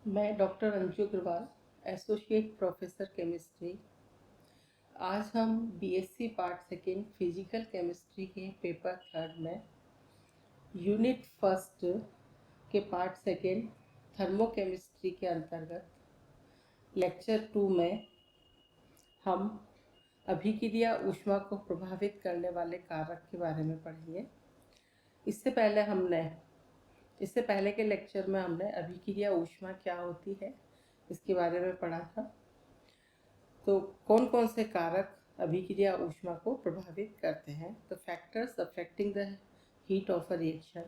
मैं doctor Anju Agarwal, associate professor chemistry. आज हम BSc part second physical chemistry के पेपर थर्ड में यूनिट फर्स्ट के पार्ट सेकेंड थर्मोकेमिस्ट्री के अंतर्गत लेक्चर 2 में हम अभिक्रिया ऊष्मा को प्रभावित करने वाले कारक के बारे में पढ़ेंगे। इससे पहले के लेक्चर में हमने अभिक्रिया ऊष्मा क्या होती है इसके बारे में पढ़ा था। तो कौन कौन से कारक अभिक्रिया ऊष्मा को प्रभावित करते हैं। तो factors affecting the heat of a reaction.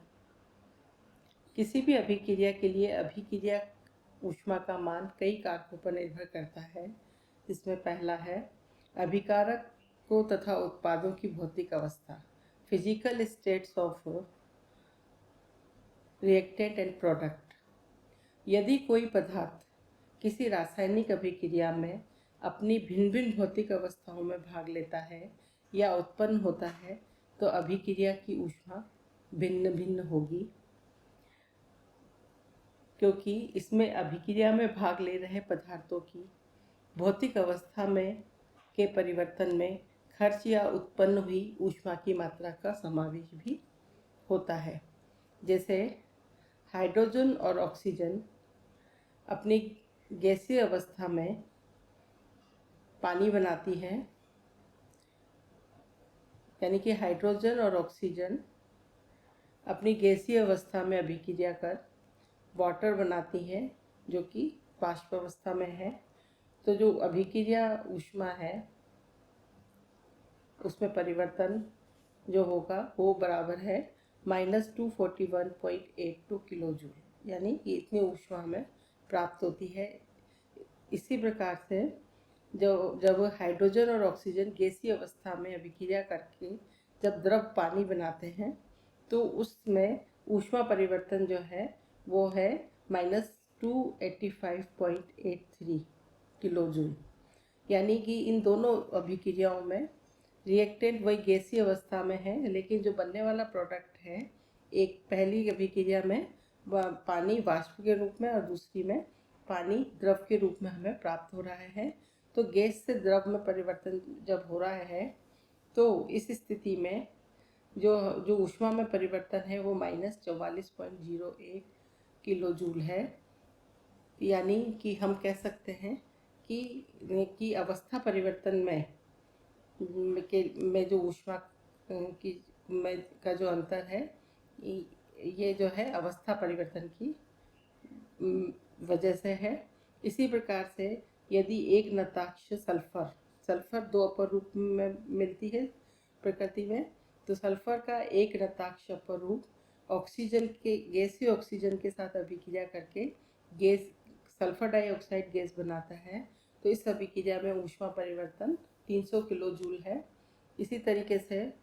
किसी भी अभिक्रिया के लिए अभिक्रिया ऊष्मा का मान कई कारकों पर निर्भर करता है, जिसमें पहला है अभिकारकों तथा उत्पादों की भौतिक अवस्था, physical states of reactant and product. यदि कोई पदार्थ किसी रासायनिक अभिक्रिया में अपनी भिन्न भिन्न भौतिक अवस्थाओं में भाग लेता है या उत्पन्न होता है तो अभिक्रिया की ऊष्मा भिन्न भिन्न होगी, क्योंकि इसमें अभिक्रिया में भाग ले रहे पदार्थों की भौतिक अवस्था में के परिवर्तन में खर्च या उत्पन्न हुई ऊष्मा की मात्रा का समावेश भी होता है। जैसे हाइड्रोजन और ऑक्सीजन अपनी गैसीय अवस्था में पानी बनाती है, यानी कि हाइड्रोजन और ऑक्सीजन अपनी गैसीय अवस्था में अभिक्रिया कर वाटर बनाती है, जो कि वाष्प अवस्था में है। तो जो अभिक्रिया ऊष्मा है उसमें परिवर्तन जो होगा वो बराबर है -241.82 किलो जूल, यानी कि इतनी ऊष्मा हमें प्राप्त होती है। इसी प्रकार से जब हाइड्रोजन और ऑक्सीजन गैसीय अवस्था में अभिक्रिया करके जब द्रव पानी बनाते हैं तो उसमें ऊष्मा परिवर्तन जो है वो है -285.83 किलो जूल, यानी कि इन दोनों अभिक्रियाओं में रिएक्टेंट वही गैसीय अवस्था में है, लेकिन जो बनने वाला प्रोडक्ट है, एक पहली अभिक्रिया में पानी वाष्प के रूप में और दूसरी में पानी द्रव के रूप में हमें प्राप्त हो रहा है। तो गैस से द्रव में परिवर्तन जब हो रहा है तो इस स्थिति में जो जो ऊष्मा में परिवर्तन है वो -44.01 किलो जूल है, यानी कि हम कह सकते हैं कि अवस्था परिवर्तन में जो ऊष्मा की का जो अंतर है ये जो है अवस्था परिवर्तन की वजह से है। इसी प्रकार से यदि एक नताक्ष सल्फर दो अपर रूप में मिलती है प्रकृति में, तो सल्फर का एक नताक्ष अपर रूप गैसीय ऑक्सीजन के साथ अभिक्रिया करके गैस सल्फर डाइऑक्साइड गैस बनाता है। तो इस अभिक्रिया में ऊष्मा परिवर्तन 300 किलो जूल है। इसी तरीके से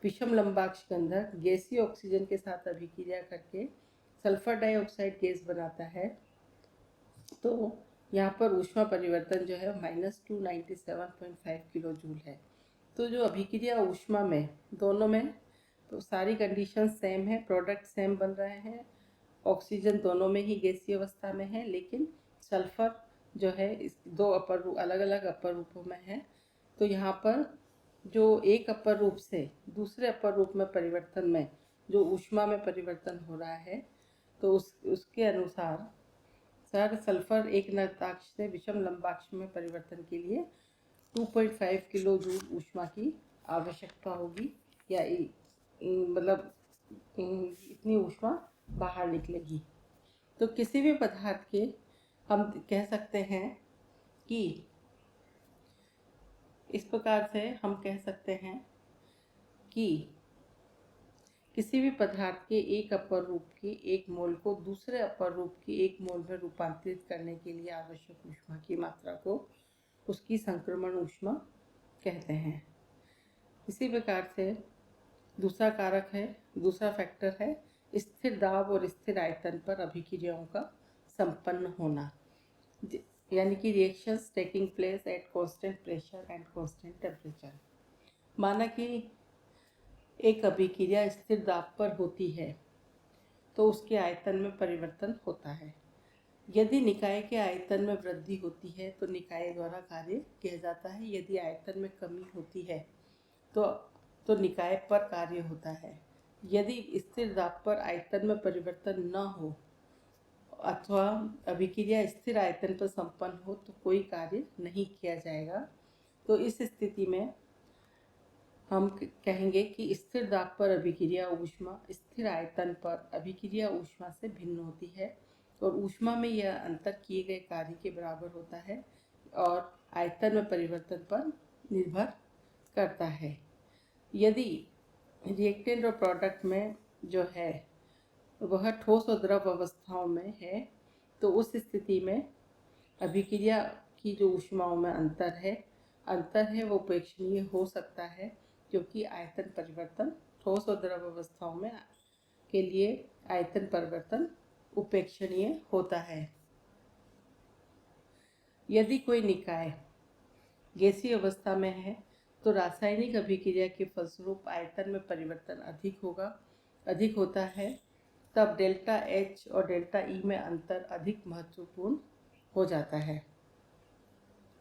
विषम लंबाक्ष गंधक गैसीय ऑक्सीजन के साथ अभिक्रिया करके सल्फर डाइऑक्साइड गैस बनाता है। तो यहाँ पर ऊष्मा परिवर्तन जो है -297.5 किलो जूल है। तो जो अभिक्रिया ऊष्मा में दोनों में तो सारी कंडीशन सेम है, प्रोडक्ट सेम बन रहे हैं, ऑक्सीजन दोनों में ही गैसीय अवस्था में है, लेकिन सल्फर जो है इस दो अलग अलग अपर रूपों में है। तो यहाँ पर जो एक अपर रूप से दूसरे अपर रूप में परिवर्तन में जो ऊष्मा में परिवर्तन हो रहा है, तो उसके अनुसार सल्फर एक नताक्ष से विषम लंबाक्ष में परिवर्तन के लिए 2.5 किलो जूल ऊष्मा की आवश्यकता होगी, या मतलब इतनी ऊष्मा बाहर निकलेगी। तो किसी भी पदार्थ के हम कह सकते हैं कि इस प्रकार से हम कह सकते हैं कि किसी भी पदार्थ के एक अपर रूप की एक मोल को दूसरे अपर रूप की एक मोल में रूपांतरित करने के लिए आवश्यक ऊष्मा की मात्रा को उसकी संक्रमण ऊष्मा कहते हैं। इसी प्रकार से दूसरा फैक्टर है स्थिर दाब और स्थिर आयतन पर अभिक्रियाओं का संपन्न होना, यानी कि reactions taking place at constant pressure and constant temperature. माना कि एक अभिक्रिया स्थिर दाब पर होती है तो उसके आयतन में परिवर्तन होता है। यदि निकाय के आयतन में वृद्धि होती है तो निकाय द्वारा कार्य किया जाता है। यदि आयतन में कमी होती है तो निकाय पर कार्य होता है। यदि स्थिर दाब पर आयतन में परिवर्तन न हो अथवा अभिक्रिया स्थिर आयतन पर संपन्न हो तो कोई कार्य नहीं किया जाएगा। तो इस स्थिति में हम कहेंगे कि स्थिर दाब पर अभिक्रिया ऊष्मा स्थिर आयतन पर अभिक्रिया ऊष्मा से भिन्न होती है और ऊष्मा में यह अंतर किए गए कार्य के बराबर होता है और आयतन में परिवर्तन पर निर्भर करता है। यदि रिएक्टेंट और प्रोडक्ट में जो है वह ठोस और द्रव अवस्थाओं में है तो उस स्थिति में अभिक्रिया की जो ऊष्माओं में अंतर है वो उपेक्षणीय हो सकता है, क्योंकि आयतन परिवर्तन ठोस और द्रव अवस्थाओं में के लिए आयतन परिवर्तन उपेक्षणीय होता है। यदि कोई निकाय गैसीय अवस्था में है तो रासायनिक अभिक्रिया के फलस्वरूप आयतन में परिवर्तन अधिक होता है, तब डेल्टा एच और डेल्टा ई में अंतर अधिक महत्वपूर्ण हो जाता है।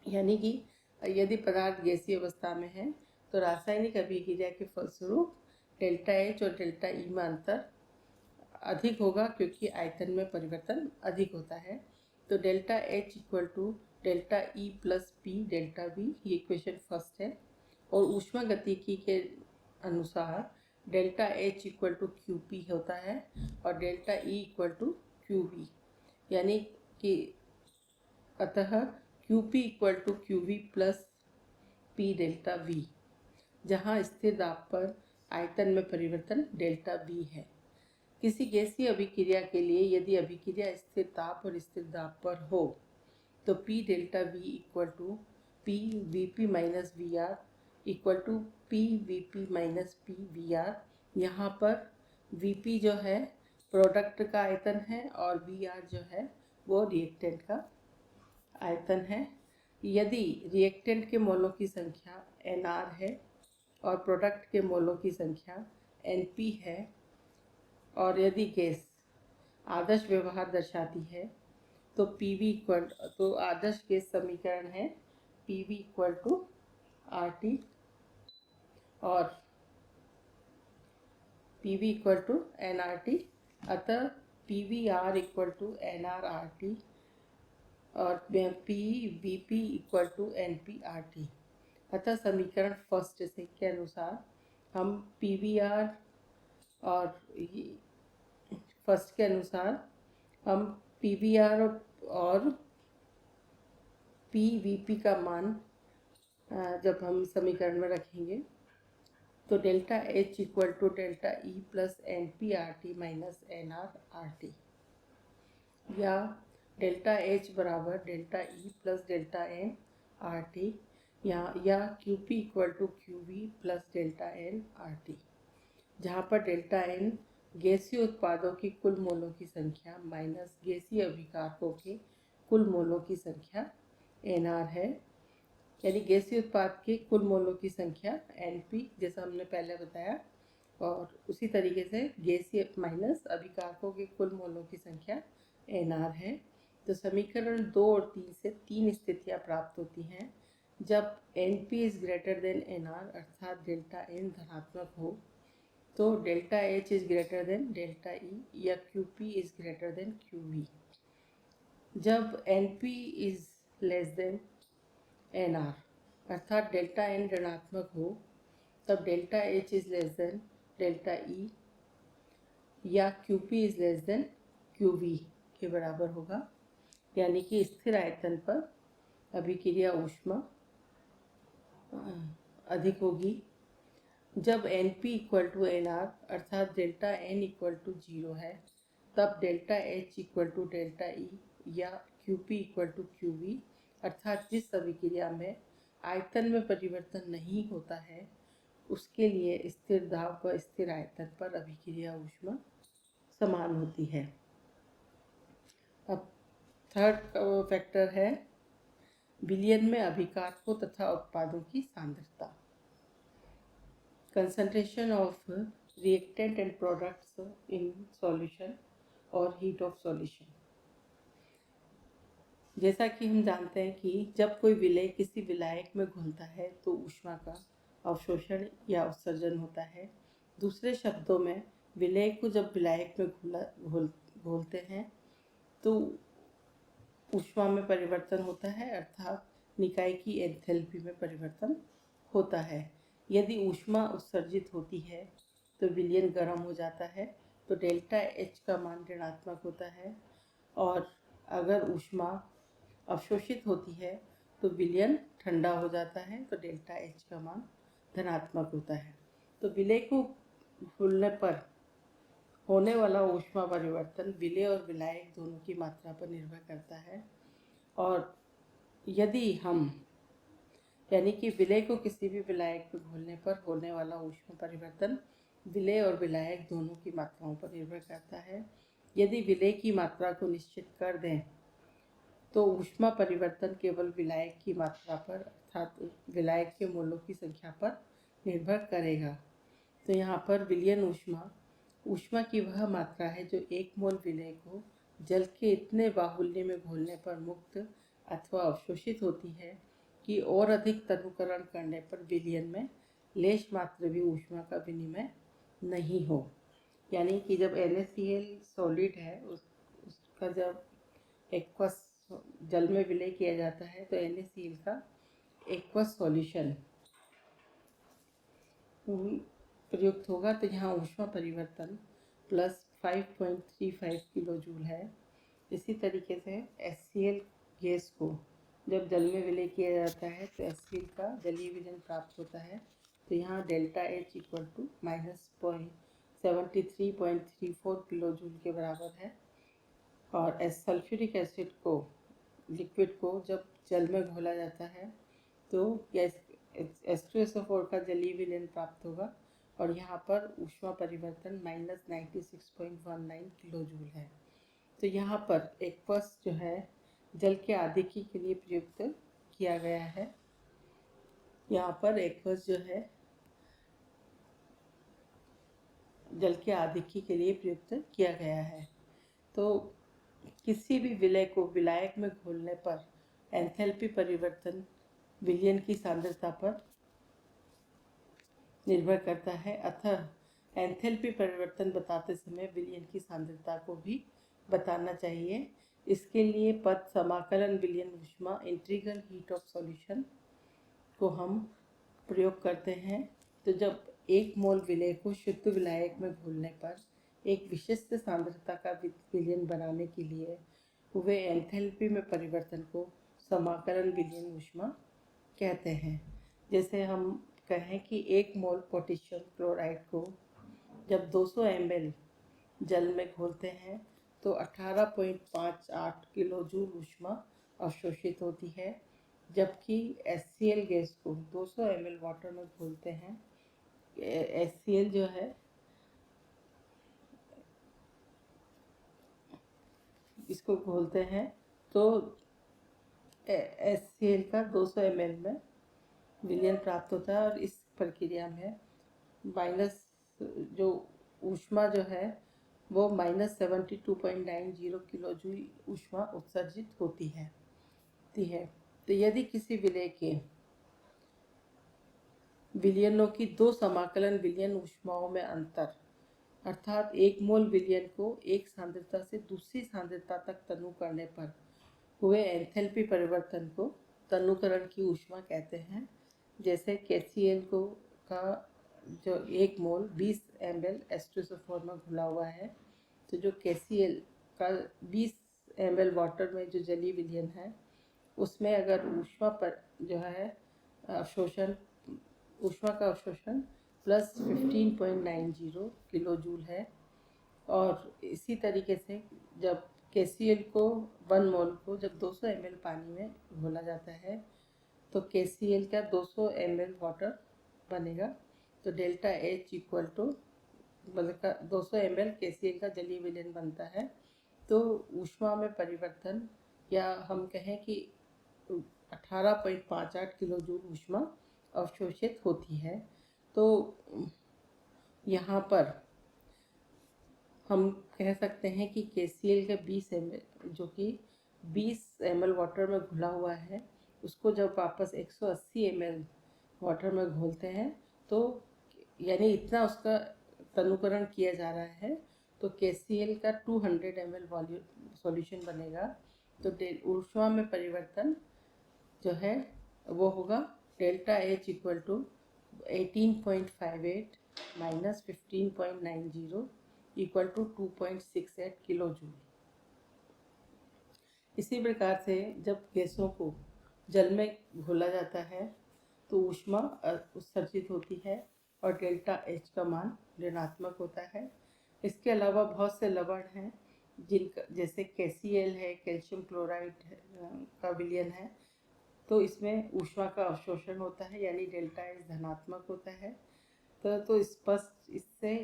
यानी कि यदि पदार्थ गैसीय अवस्था में है तो रासायनिक अभिक्रिया के फलस्वरूप डेल्टा एच और डेल्टा ई में अंतर अधिक होगा, क्योंकि आयतन में परिवर्तन अधिक होता है। तो delta H equal to delta E plus P delta V, ये इक्वेशन फर्स्ट है। और ऊष्मा गतिकी के अनुसार delta H equal to Q P होता है और delta E equal to Q V, यानी कि अतः Q P equal to Q V plus P delta V, जहाँ स्थिर दाब पर आयतन में परिवर्तन डेल्टा वी है। किसी गैसीय अभिक्रिया के लिए यदि अभिक्रिया स्थिर ताप और स्थिर दाब पर हो तो P delta V equal to P V P minus V R equal to P V P minus P V R. यहाँ पर वी पी जो है प्रोडक्ट का आयतन है और वी आर जो है वो रिएक्टेंट का आयतन है। यदि रिएक्टेंट के मोलों की संख्या एन आर है और प्रोडक्ट के मोलों की संख्या एन पी है और यदि गैस आदर्श व्यवहार दर्शाती है तो तो आदर्श गैस समीकरण है PV इक्वल टू RT और PV इक्वल टू NRT। अतः PVR इक्वल टू NRRT और PVP इक्वल टू NPRT। अतः समीकरण फर्स्ट से के अनुसार हम PVR और फर्स्ट के अनुसार हम PVR और PVP का मान जब हम समीकरण में रखेंगे तो delta H equal to delta E plus NPRT minus NRRT, या डेल्टा H बराबर delta E plus delta NRT या QP equal to QV plus delta NRT, जहाँ पर डेल्टा N गैसीय उत्पादों की कुल मोलों की संख्या माइनस गैसीय अभिकारकों के कुल मोलों की संख्या NR है। यानी गैसीय उत्पाद के कुल मोलों की संख्या NP जैसा हमने पहले बताया, और उसी तरीके से गैसीय माइनस अभिकारकों के कुल मोलों की संख्या NR है। तो समीकरण 2 और 3 से 3 स्थितियाँ प्राप्त होती हैं। जब NP is greater than NR अर्थात डेल्टा N धनात्मक हो तो delta H is greater than delta E या QP is greater than QV। जब NP is less than NR अर्थात डेल्टा N ऋणात्मक हो तब delta H is less than delta E या QP is less than QV के बराबर होगा। यानी कि स्थिर आयतन पर अभिक्रिया ऊष्मा अधिक होगी। जब NP इक्वल टू NR अर्थात डेल्टा N इक्वल टू 0 है तब delta H equal to delta E या QP इक्वल टू QV अर्थात जिस अभिक्रिया में आयतन में परिवर्तन नहीं होता है उसके लिए स्थिर दाब व स्थिर आयतन पर अभिक्रिया ऊष्मा समान होती है। अब थर्ड फैक्टर है विलयन में अभिकारकों तथा उत्पादों की सांद्रता, concentration of reactant and products in solution और heat of solution। जैसा कि हम जानते हैं कि जब कोई विलेय किसी विलायक में घुलता है तो ऊष्मा का अवशोषण या उत्सर्जन होता है। दूसरे शब्दों में, विलेय को जब विलायक में घोलते हैं तो ऊष्मा में परिवर्तन होता है, अर्थात निकाय की एंथैल्पी में परिवर्तन होता है। यदि ऊष्मा उत्सर्जित होती है तो विलयन गर्म हो जाता है, तो डेल्टा एच का मान ऋणात्मक होता है, और अगर ऊष्मा अवशोषित होती है तो विलयन ठंडा हो जाता है, तो डेल्टा एच का मान धनात्मक होता है। तो विलेय को घुलने पर होने वाला ऊष्मा परिवर्तन विलेय और विलायक दोनों की मात्रा पर निर्भर करता है। और यदि हम यानी कि विलेय को किसी भी विलायक में घोलने पर होने वाला ऊष्मा परिवर्तन विलेय और विलायक दोनों की मात्राओं पर निर्भर करता है। यदि विलेय की मात्रा को निश्चित कर दें तो ऊष्मा परिवर्तन केवल विलायक की मात्रा पर, अर्थात विलायक के मोलों की संख्या पर निर्भर करेगा। तो यहाँ पर विलयन ऊष्मा ऊष्मा की वह मात्रा है जो 1 मोल विलेय को जल के इतने बाहुल्य में घोलने पर मुक्त अथवा अवशोषित होती है कि और अधिक तनुकरण करने पर विलयन में लेश मात्र भी ऊष्मा का विनिमय नहीं हो। यानी कि जब NaCl सॉलिड है उसका जब एक्वस जल में विलय किया जाता है तो NaCl का एक्वस सॉल्यूशन प्रयुक्त होगा, तो यहाँ ऊष्मा परिवर्तन प्लस 5.35 किलो जूल है। इसी तरीके से HCl गैस को जब जल में विलय किया जाता है तो HCl का जलीय विलयन प्राप्त होता है, तो यहाँ delta H equal to -73.34 kilo joule के बराबर है। और सल्फ्यूरिक एसिड को लिक्विड को जब जल में घोला जाता है तो H2SO4 का जलीय विलयन प्राप्त होगा, और यहाँ पर ऊष्मा परिवर्तन -96.19 किलो जूल है। तो यहाँ पर एक्वस जो है जल के आदिकी के लिए प्रयुक्त किया गया है। यहाँ पर एक्वस जो है जल के आदिकी के लिए प्रयुक्त किया गया है। तो किसी भी विलय को विलायक में घोलने पर एंथैल्पी परिवर्तन विलयन की सांद्रता पर निर्भर करता है, अतः एंथैल्पी परिवर्तन बताते समय विलयन की सांद्रता को भी बताना चाहिए। इसके लिए पद समाकलन विलयन ऊष्मा इंटीग्रल हीट ऑफ सॉल्यूशन को हम प्रयोग करते हैं। तो जब 1 मोल विलय को शुद्ध विलायक में घोलने पर एक विशिष्ट सांद्रता का विलयन बनाने के लिए हुए एंथैल्पी में परिवर्तन को समाकलन विलयन ऊष्मा कहते हैं। जैसे हम कहें कि 1 मोल पोटेशियम क्लोराइड को जब 200 ml जल में घोलते हैं तो 18.58 किलो जूल ऊष्मा अवशोषित होती है, जबकि HCl गैस को 200 ml वाटर में घोलते हैं, HCl जो है इसको घोलते हैं तो HCl का 200 ml में विलयन प्राप्त होता है, और इस प्रक्रिया में माइनस जो ऊष्मा जो है वो -72.90 किलो जूल ऊष्मा उत्सर्जित होती है। तो यदि किसी विलय के विलयनों की 2 समाकलन विलयन ऊष्माओं में अंतर, अर्थात 1 मोल विलयन को एक सांद्रता से दूसरी सांद्रता तक तनु करने पर हुए एंथैल्पी परिवर्तन को तनुकरण की ऊष्मा कहते हैं। जैसे KCl को का जो 1 मोल 20 ml H2SO4 में घुला हुआ है, तो जो KCl का 20 ml वाटर में जो जलीय विलयन है उसमें अगर ऊष्मा पर जो है अवशोषण ऊष्मा का अवशोषण प्लस 15.90 किलो जूल है, और इसी तरीके से जब KCl को 1 मोल को जब 200 ml पानी में घोला जाता है तो KCl का 200 ml वाटर बनेगा, तो delta H equal to 200 ml KCl का जलीय विलयन बनता है। तो ऊष्मा में परिवर्तन, या हम कहें कि 18.58 किलो जूल ऊष्मा अवशोषित होती है। तो यहाँ पर हम कह सकते हैं कि KCl का 20 ml जो कि 20 ml वाटर में घुला हुआ है, उसको जब वापस 180 ml वाटर में घोलते हैं तो यानी इतना उसका तनुकरण किया जा रहा है, तो KCl का 200 ml वॉल्यूम सॉल्यूशन बनेगा। तो ऊष्मा में परिवर्तन जो है वो होगा delta H equal to 18.58 minus 15.90 equal to 2.68 kilo joule. इसी प्रकार से जब गैसों को जल में घोला जाता है तो ऊष्मा उत्सर्जित होती है और डेल्टा H का मान ऋणात्मक होता है। इसके अलावा बहुत से लवण हैं जिनका जैसे KCl है, कैल्शियम क्लोराइड का विलयन है, तो इसमें ऊष्मा का अवशोषण होता है यानी डेल्टा H धनात्मक होता है। तो स्पष्ट इससे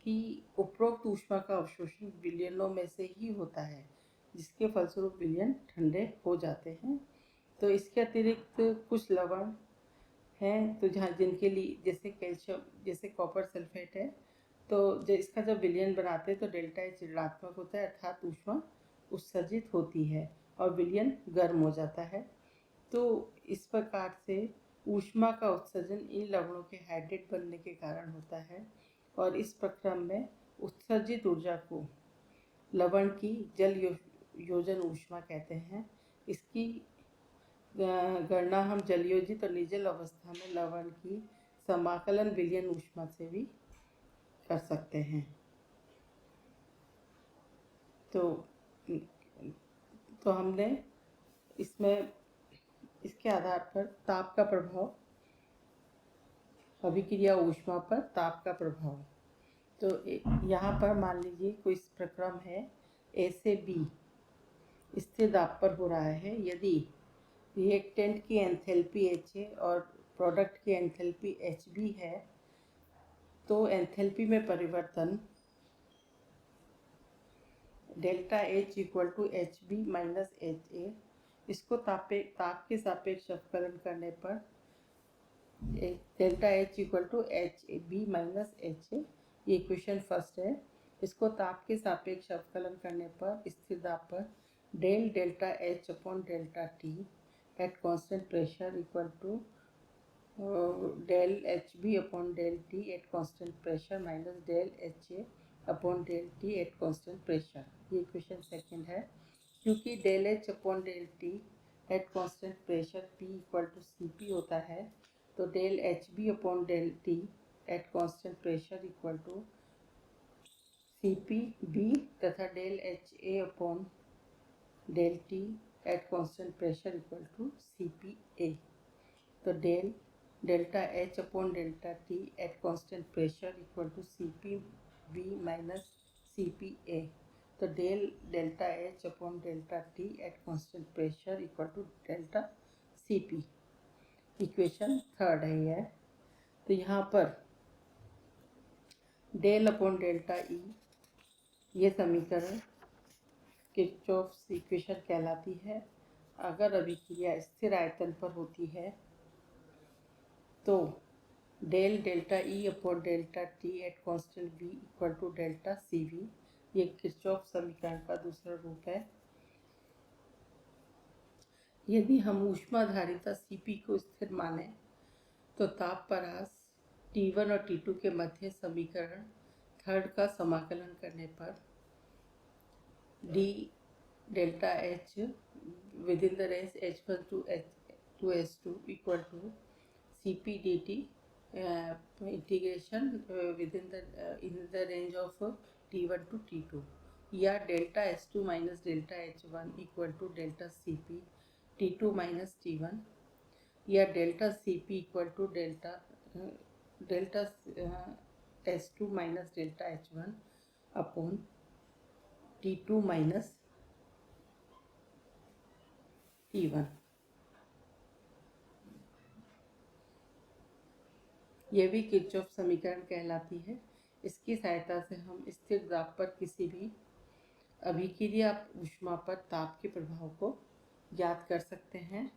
कि उपरोक्त ऊष्मा का अवशोषण विलयनों में से ही होता है, जिसके फलस्वरूप विलयन ठंडे हो जाते हैं। तो इसके अतिरिक्त कुछ लवण हैं तो जहाँ जिनके लिए जैसे कैल्शियम, जैसे कॉपर सल्फेट है, तो जो इसका जब विलयन बनाते हैं तो डेल्टा H ऋणात्मक होता है, अर्थात ऊष्मा उत्सर्जित होती है और विलयन गर्म हो जाता है। तो इस प्रकार से ऊष्मा का उत्सर्जन इन लवणों के हाइड्रेट बनने के कारण होता है और इस प्रक्रम में उत्सर्जित ऊर्जा को लवण की जल योजन ऊष्मा कहते हैं। इसकी गणना हम जलयोजित और निर्जल अवस्था में लवण की समाकलन विलयन ऊष्मा से भी कर सकते हैं। तो हमने इसमें इसके आधार पर ताप का प्रभाव, अभिक्रिया ऊष्मा पर ताप का प्रभाव, तो यहाँ पर मान लीजिए कोई प्रक्रम है A से B स्थिर दाब पर हो रहा है। यदि रिएक्टेंट की एंथैल्पी HA और प्रोडक्ट की एंथैल्पी HB है तो एंथैल्पी में परिवर्तन delta H equal to HB minus HA, इसको ताप के सापेक्ष अवकलन करने पर delta H equal to HB minus HA, ये इक्वेशन फर्स्ट है। इसको ताप के सापेक्ष अवकलन करने पर स्थिर दाब पर delta H upon delta T at constant pressure equal to del HB upon del T at constant pressure minus del HA upon del T at constant pressure, ये इक्वेशन सेकंड है। क्योंकि del H upon del T at constant pressure P equal to CP होता है, तो del HB upon del T at constant pressure equal to CPB तथा del HA upon del T at constant pressure equal to CPA। तो delta H upon delta T at constant pressure equal to CPB minus CPA। तो delta H upon delta T at constant pressure equal to delta CP, equation third है यह। तो यहाँ पर del upon delta E, ये समीकरण Kirchhoff's equation कहलाती है। अगर अभिक्रिया स्थिर आयतन पर होती है तो delta E upon delta T at constant V equal to delta CV, ये किरचॉफ समीकरण का दूसरा रूप है। यदि हम ऊष्माधारिता Cp को स्थिर माने तो ताप परास T1 और T2 के मध्य समीकरण थर्ड का समाकलन करने पर d delta H within the range H1 to H2 equal to Cp dt integration within the range of T1 to T2, या delta H2 minus delta H1 equal to delta Cp T2 minus T1, या delta Cp equal to delta H2 minus delta H1 upon T2 minus T1। यह भी Kirchhoff समीकरण कहलाती है। इसकी सहायता से हम स्थिर दाब पर किसी भी अभिक्रिया ऊष्मा पर ताप के प्रभाव को ज्ञात कर सकते हैं।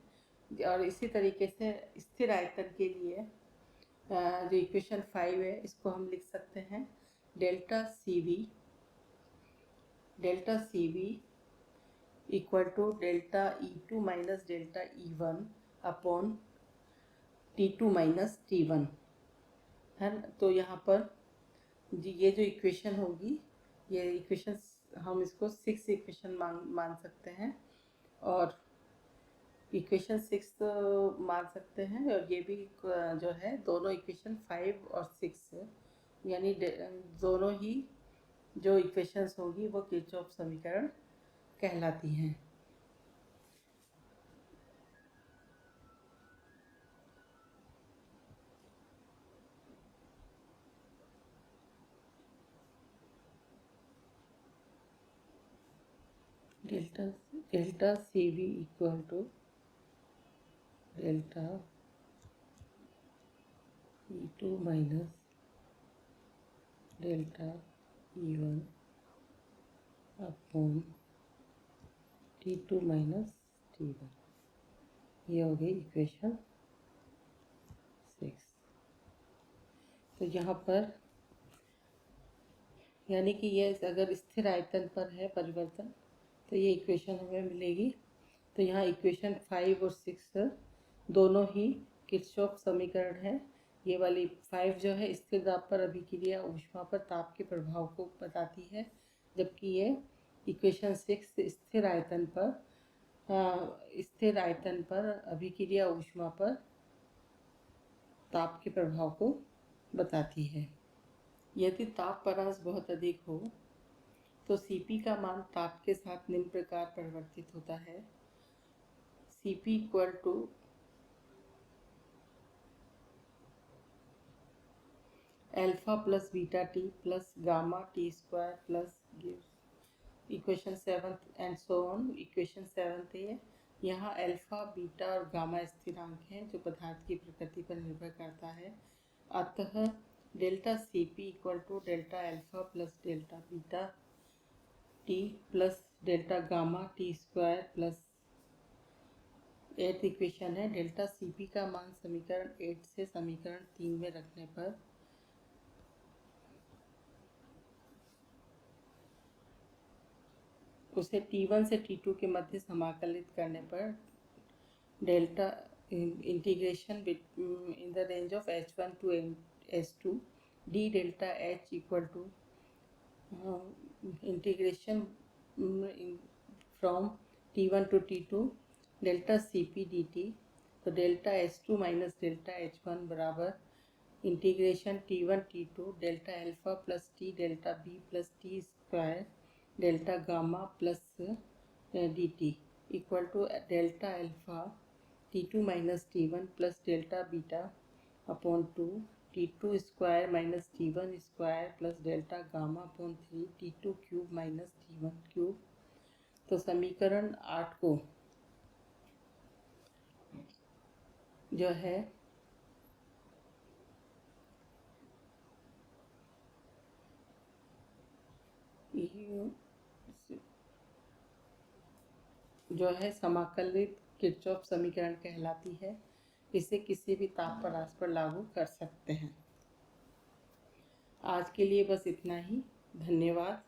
और इसी तरीके से स्थिर आयतन के लिए जो इक्वेशन 5 है, इसको हम लिख सकते हैं delta CV equal to delta E2 minus delta E1 upon T2 minus T1 है ना। तो यहाँ पर ये जो इक्वेशन होगी, ये इक्वेशन हम इसको 6 इक्वेशन मान सकते हैं, और इक्वेशन 6 मान सकते हैं, और ये भी जो है दोनों इक्वेशन 5 और 6 यानी दोनों ही जो इक्वेशंस होगी वो किरचॉफ समीकरण कहलाती हैं। Delta C V equal to delta E2 minus delta E1 upon T2 minus T1, ये हो गई इक्वेशन 6। तो यहाँ पर यानी कि ये अगर स्थिर आयतन पर है परिवर्तन तो ये इक्वेशन हमें मिलेगी। तो यहाँ इक्वेशन 5 और 6 दोनों ही किरचॉफ समीकरण है। ये वाली 5 जो है स्थिर दाब पर अभिक्रिया ऊष्मा पर ताप के प्रभाव को बताती है, जबकि ये इक्वेशन 6 स्थिर आयतन पर अभिक्रिया ऊष्मा पर ताप के प्रभाव को बताती है। यदि ताप परास बहुत अधिक हो तो Cp का मान ताप के साथ निम्न प्रकार परिवर्तित होता है। Cp equal to alpha plus beta T plus gamma T square plus equation 7 and so on. Equation 7 है, यहाँ अल्फा बीटा और गामा स्थिरांक हैं जो पदार्थ की प्रकृति पर निर्भर करता है। अतः delta Cp equal to delta alpha plus delta beta T plus delta gamma T square plus 8th equation है, डेल्टा Cp का मान समीकरण 8 से समीकरण 3 में रखने पर उसे T1 से T2 के मध्य समाकलित करने पर delta integration in the range of H1 to H2 D delta H equal to integration from T1 to T2 delta Cp dt। तो delta H2 minus delta H1 बराबर integration T1 T2 delta alpha plus T delta B plus T square delta gamma plus D T equal to delta alpha T2 minus T1 plus delta beta upon 2 T2 square minus T1 square plus delta gamma upon 3 T2 cube minus T1 cube. तो समीकरण 8 को जो है समाकलित Kirchhoff समीकरण कहलाती है। इसे किसी भी ताप परास पर लागू कर सकते हैं। आज के लिए बस इतना ही। धन्यवाद।